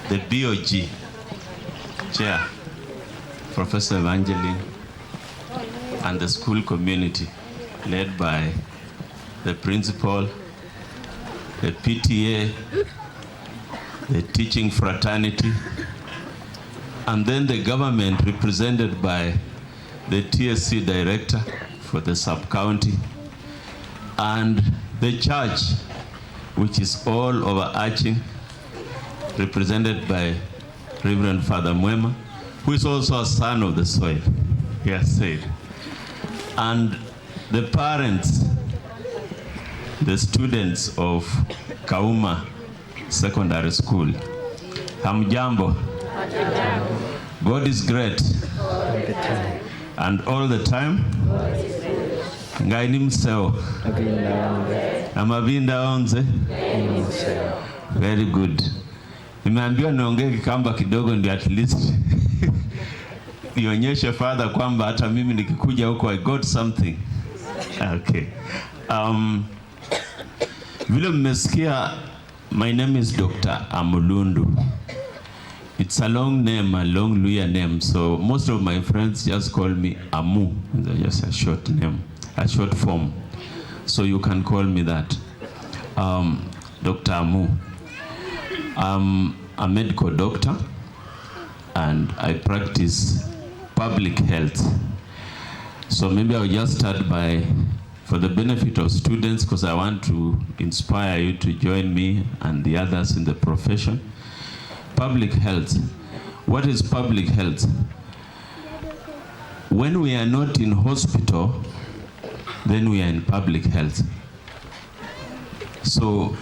the BOG chair, Professor Evangeline, and the school community led by the principal, the PTA, the teaching fraternity, and then the government represented by the TSC director for the sub-county, and the church, which is all overarching, represented by Reverend Father Mwema, who is also a son of the soil, he has said. And the parents, the students of Kauma Secondary School. Hamjambo. God is great. And all the time. Ngaini mseo. Amavinda onze. Very good. Nimeambiwa niongee Kikamba kidogo ndio at least nionyeshe Father kwamba hata mimi nikikuja huko I got something. Okay. Vile mmesikia, my name is Dr. Amulundu. It's a long name, a long Luya name, so most of my friends just call me Amu. It's just a short name, a short form. So you can call me that. Dr. Amu. I'm a medical doctor and I practice public health. So maybe I'll just start by, for the benefit of students, because I want to inspire you to join me and the others in the profession. Public health. What is public health? When we are not in hospital, then we are in public health. So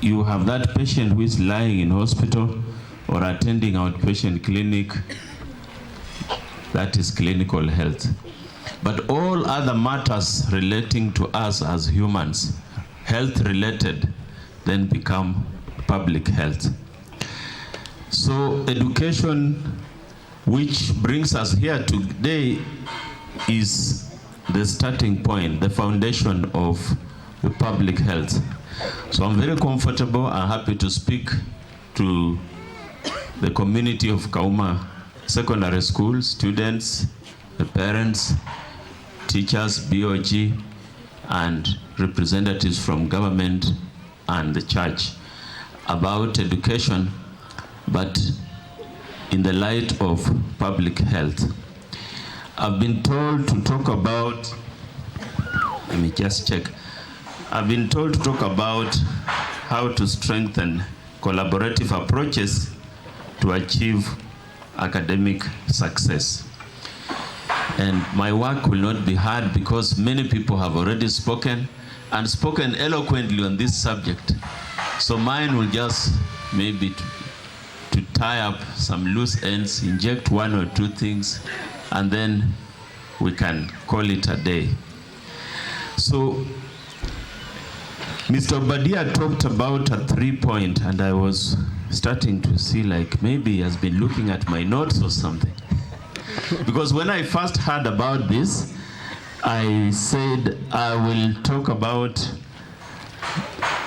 you have that patient who is lying in hospital or attending outpatient clinic, that is clinical health. But all other matters relating to us as humans, health related, then become public health. So education, which brings us here today, is the starting point, the foundation of the public health. So I'm very comfortable and happy to speak to the community of Kauma Secondary School, students, the parents, teachers, BOG, and representatives from government and the church about education, but in the light of public health. I've been told to talk about, let me just check. I've been told to talk about how to strengthen collaborative approaches to achieve academic success. And my work will not be hard because many people have already spoken and spoken eloquently on this subject. So mine will just maybe to tie up some loose ends, inject one or two things, and then we can call it a day. So Mr. Badia talked about a 3-point, and I was starting to see like maybe he has been looking at my notes or something. Because when I first heard about this, I said I will talk about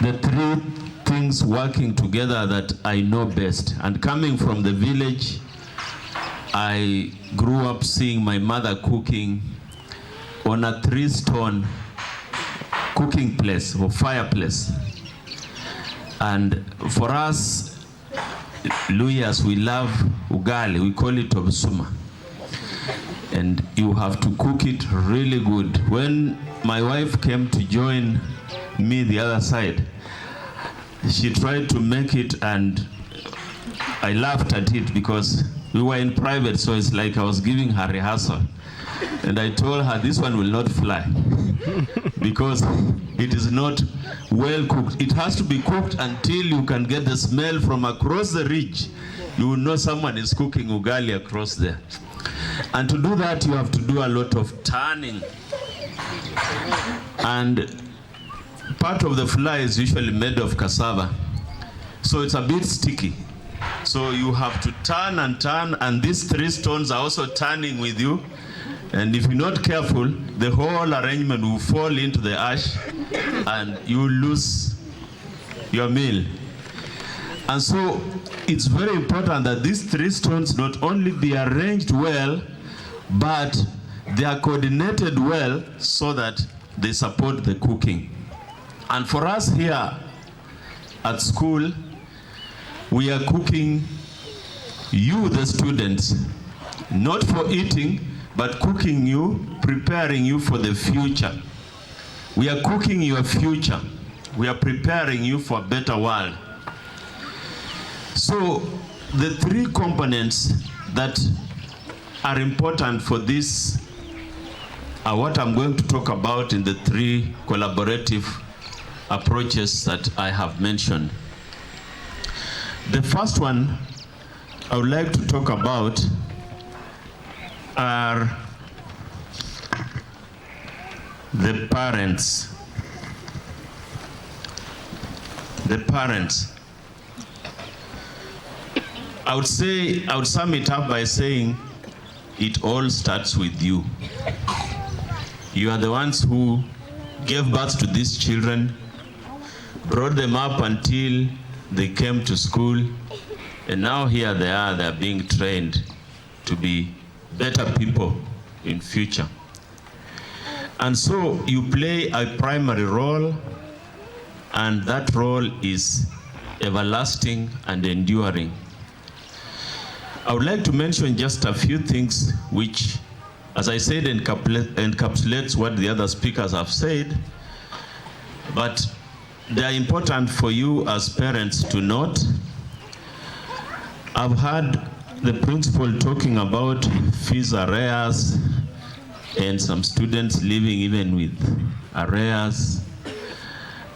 the 3 things working together that I know best. And coming from the village, I grew up seeing my mother cooking on a 3-stone cooking place or fireplace. And for us Luyas, we love ugali, we call it obsuma. And you have to cook it really good. When my wife came to join me the other side, she tried to make it and I laughed at it because we were in private, so it's like I was giving her rehearsal. And I told her this one will not fly because it is not well cooked. It has to be cooked until you can get the smell from across the ridge. You will know someone is cooking ugali across there. And to do that, you have to do a lot of turning. And part of the fly is usually made of cassava, so it's a bit sticky. So you have to turn, and these 3 stones are also turning with you. And if you're not careful, the whole arrangement will fall into the ash and you lose your meal. And so it's very important that these 3 stones not only be arranged well, but they are coordinated well so that they support the cooking. And for us here at school, we are cooking you, the students, not for eating, but cooking you, preparing you for the future. We are cooking your future. We are preparing you for a better world. So the 3 components that are important for this are what I'm going to talk about in the 3 collaborative approaches that I have mentioned. The first one I would like to talk about are the parents. The parents. I would sum it up by saying it all starts with you. You are the ones who gave birth to these children, brought them up until they came to school, and now here they are being trained to be better people in future. And so you play a primary role, and that role is everlasting and enduring. I would like to mention just a few things which, as I said, encapsulates what the other speakers have said, but they are important for you as parents to note. I've heard the principal talking about fees arrears and some students living even with arrears.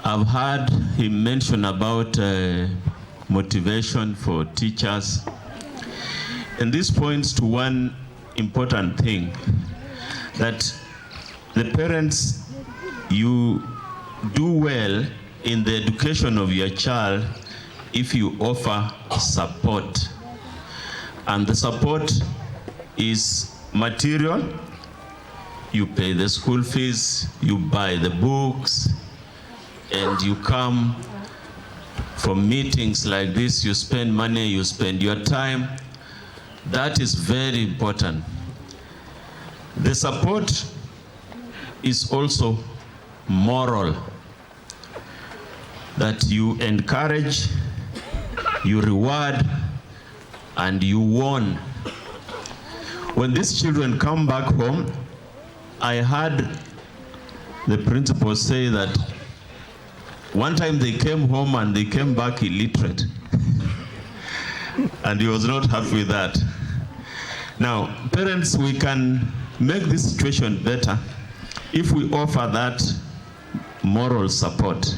I've heard him mention about motivation for teachers. And this points to one important thing, that the parents, you do well in the education of your child if you offer support. And the support is material. You pay the school fees, you buy the books, and you come for meetings like this, you spend money, you spend your time. That is very important. The support is also moral, that you encourage, you reward, and you warn. When these children come back home, I heard the principal say that one time they came home and they came back illiterate. And he was not happy with that. Now, parents, we can make this situation better if we offer that moral support.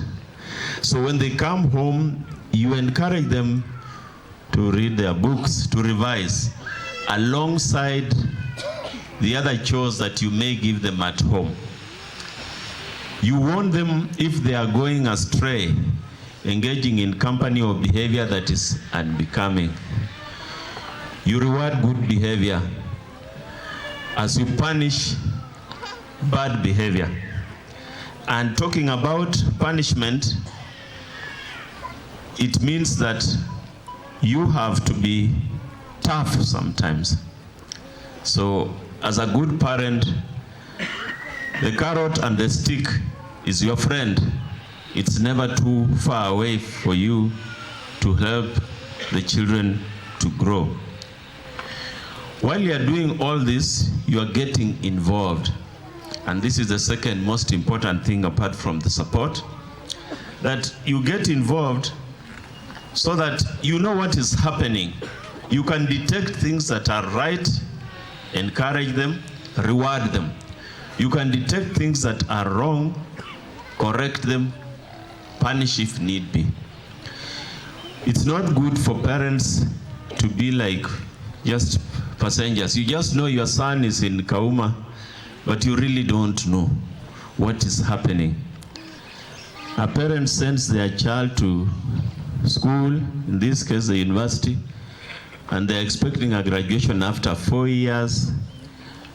So when they come home, you encourage them to read their books, to revise, alongside the other chores that you may give them at home. You warn them if they are going astray, engaging in company or behavior that is unbecoming. You reward good behavior as you punish bad behavior. And talking about punishment, it means that you have to be tough sometimes. So as a good parent, the carrot and the stick is your friend. It's never too far away for you to help the children to grow. While you are doing all this, you are getting involved. And this is the second most important thing apart from the support, that you get involved so that you know what is happening. You can detect things that are right, encourage them, reward them. You can detect things that are wrong, correct them, punish if need be. It's not good for parents to be like just passengers. You just know your son is in Kauma, but you really don't know what is happening. A parent sends their child to school, in this case the university, and they're expecting a graduation after 4 years,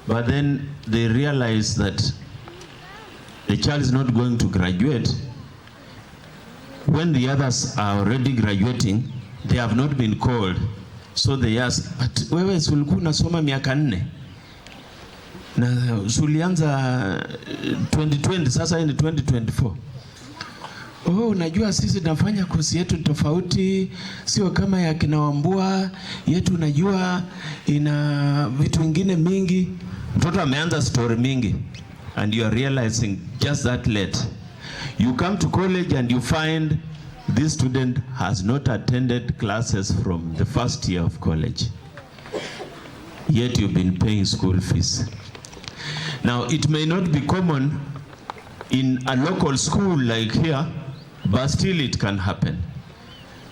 but then they realize that the child is not going to graduate when the others are already graduating, they have not been called. So they ask, but wewe ulikuwa unasoma miaka 4 na ulianza 2020, sasa ni 2024. Oh, unajua sisi tunafanya kozi yetu tofauti, sio kama ya kina Wambua yetu, unajua ina vitu vingine mingi. Mtoto ameanza story mingi, and you are realizing just that late. You come to college and you find this student has not attended classes from the first year of college, yet you've been paying school fees. Now, it may not be common in a local school like here, but still it can happen.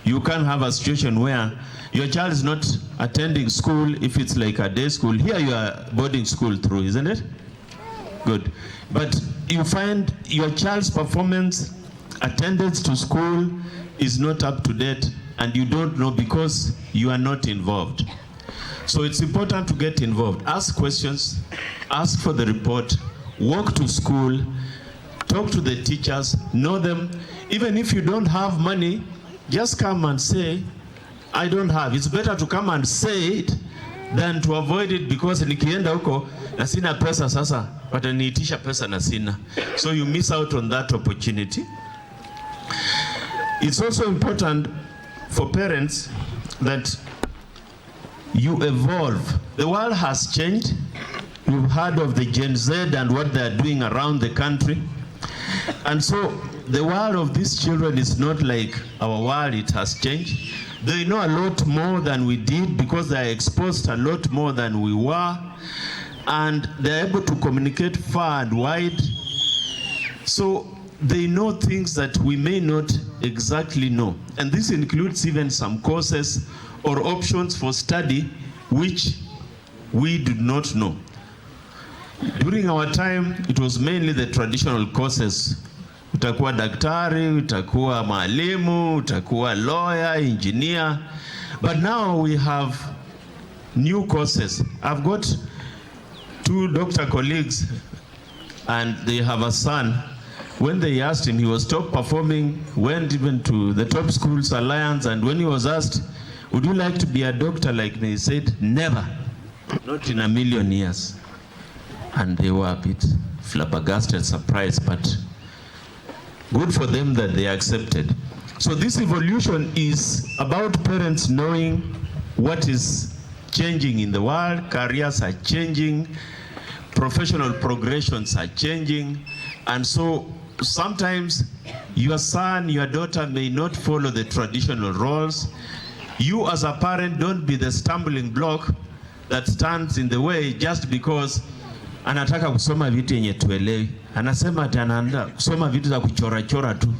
You can have a situation where your child is not attending school if it's like a day school. Here you are boarding school through, isn't it? Good. But you find your child's performance, attendance to school is not up to date, and you don't know because you are not involved. So it's important to get involved. Ask questions, ask for the report, walk to school, talk to the teachers, know them. Even if you don't have money, just come and say, I don't have. It's better to come and say it than to avoid it, because nikienda huko na sina pesa sasa, wataniitisha pesa na sina. So you miss out on that opportunity. It's also important for parents that you evolve. The world has changed. You've heard of the Gen Z and what they're doing around the country. And so the world of these children is not like our world. It has changed. They know a lot more than we did because they are exposed a lot more than we were. And they're able to communicate far and wide. So they know things that we may not exactly know. And this includes even some courses or options for study which we did not know. During our time, it was mainly the traditional courses. Utakuwa daktari, utakuwa mwalimu, utakuwa lawyer, engineer. But now we have new courses. I've got 2 doctor colleagues, and they have a son. When they asked him, he was top performing, went even to the Top Schools Alliance, and when he was asked, would you like to be a doctor like me? He said, never, not in a million years. And they were a bit flabbergasted, surprised, but good for them that they accepted. So this evolution is about parents knowing what is changing in the world. Careers are changing, professional progressions are changing, and so sometimes your son, your daughter may not follow the traditional roles. You as a parent, don't be the stumbling block that stands in the way just because anataka kusoma vitu yenye tuelewi. Anasema ati anaanza kusoma vitu za kuchora chora tu,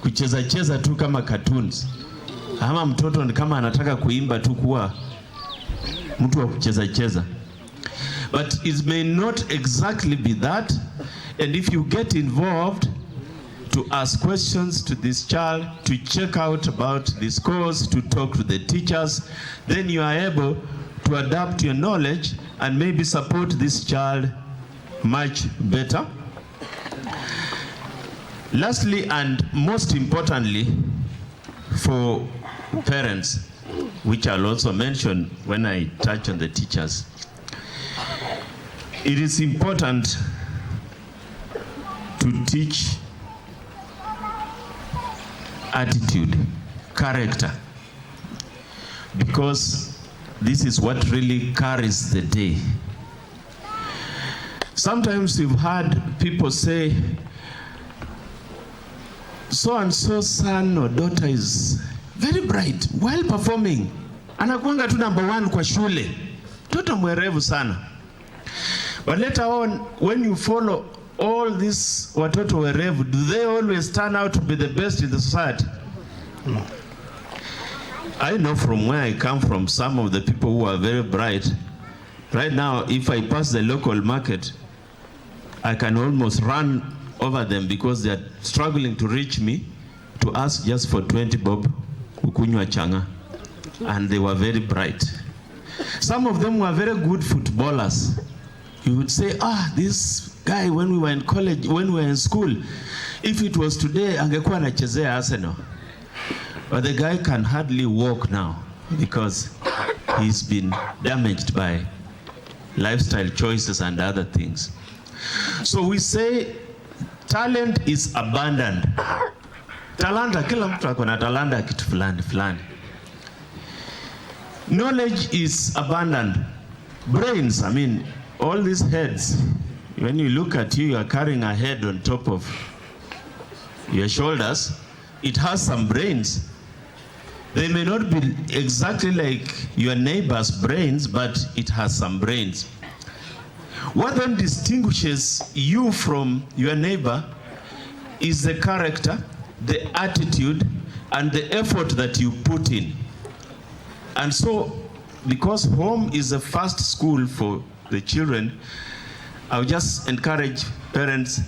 kucheza cheza tu kama cartoons. Ama mtoto ni kama anataka kuimba tu kuwa mtu wa kucheza cheza. But it may not exactly be that. And if you get involved to ask questions to this child, to check out about this course, to talk to the teachers, then you are able to adapt your knowledge and maybe support this child much better. Lastly, and most importantly, for parents, which I'll also mention when I touch on the teachers, it is important to teach attitude, character, because this is what really carries the day. Sometimes we've heard people say, so and so son or daughter is very bright, well performing, anakuanga tu number 1 kwa shule, toto mwerevu sana. But later on, when you follow all these watoto werevu, do they always turn out to be the best in the society? No. I know from where I come from, some of the people who are very bright. Right now, if I pass the local market, I can almost run over them because they are struggling to reach me to ask just for 20 bob ukunywa changa. And they were very bright. Some of them were very good footballers. You would say, this guy, when we were in college, when we were in school, if it was today, angekuwa anachezea Arsenal. But the guy can hardly walk now because he's been damaged by lifestyle choices and other things. So we say talent is abundant. Talanta, kila mtu akona talanta kitu fulani fulani. Knowledge is abundant. Brains, I mean, all these heads, when you look at you, you are carrying a head on top of your shoulders. It has some brains. They may not be exactly like your neighbor's brains, but it has some brains. What then distinguishes you from your neighbor is the character, the attitude, and the effort that you put in. And so, because home is the first school for the children, I would just encourage parents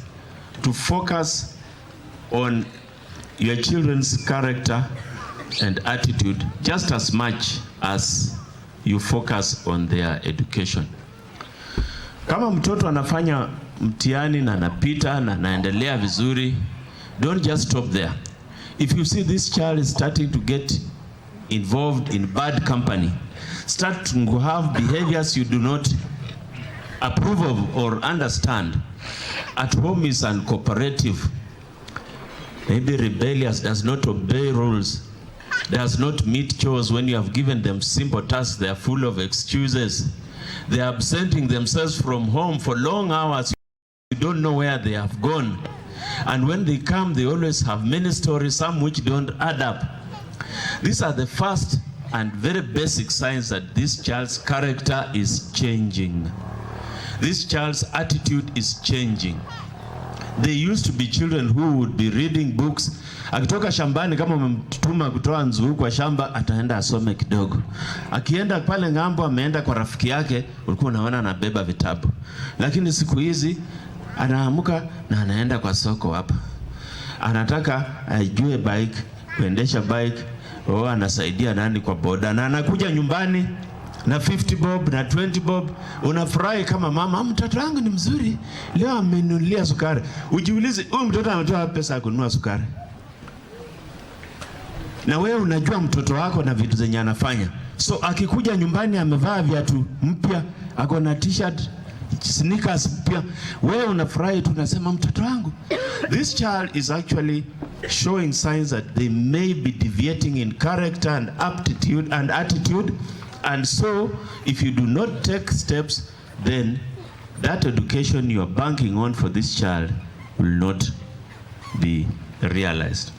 to focus on your children's character and attitude just as much as you focus on their education. Kama mtoto anafanya mtihani na anapita na anaendelea vizuri, don't just stop there. If you see this child is starting to get involved in bad company, start to have behaviors you do not approve of or understand, at home is uncooperative, maybe rebellious, does not obey rules, does not meet chores when you have given them simple tasks, they are full of excuses, they are absenting themselves from home for long hours, you don't know where they have gone, and when they come they always have many stories, some which don't add up. These are the first and very basic signs that this child's character is changing. This child's attitude is changing. They used to be children who would be reading books. Akitoka shambani, kama umemtuma kutoa nzuu kwa shamba, ataenda asome kidogo. Akienda pale ngambo, ameenda kwa rafiki yake, ulikuwa unaona anabeba vitabu. Lakini siku hizi anaamuka na anaenda kwa soko hapa. Anataka ajue bike, kuendesha bike, anasaidia nani kwa boda, na anakuja nyumbani na 50 bob na 20 bob. Unafurahi kama mama, mtoto wangu ni mzuri, leo amenunulia sukari. Ujiulize, huyu mtoto ametoa pesa ya kununua sukari? Na wewe unajua mtoto wako na vitu zenye anafanya. So akikuja nyumbani amevaa viatu mpya, ako na t-shirt, sneakers mpya, wewe unafurahi tu, unasema mtoto wangu. This child is actually showing signs that they may be deviating in character and aptitude and attitude. And so, if you do not take steps, then that education you are banking on for this child will not be realized.